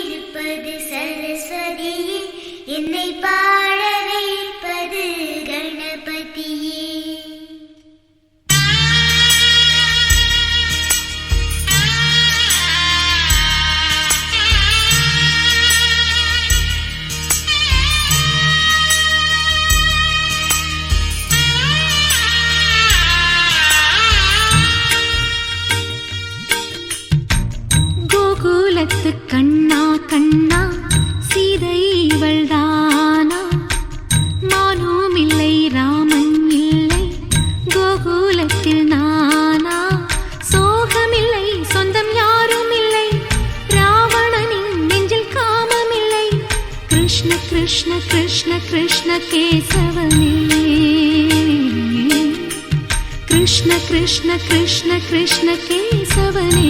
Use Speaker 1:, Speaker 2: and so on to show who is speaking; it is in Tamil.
Speaker 1: இருப்பது சரஸ்வதியே, என்னை பாட வைப்பது கணபதியே.
Speaker 2: கோகுலத்து கண்ணா கண்ணா சீதை இவள்தானா? மானும் இல்லை ராமன் இல்லை கோகுலத்தில் நானா? சோகமில்லை சொந்தம் யாரும் இல்லை, ராவணனின் நெஞ்சில் காமமில்லை. கிருஷ்ண கிருஷ்ண கிருஷ்ண கிருஷ்ண கேசவனே, கிருஷ்ண கிருஷ்ண கிருஷ்ண கிருஷ்ண கேசவனே.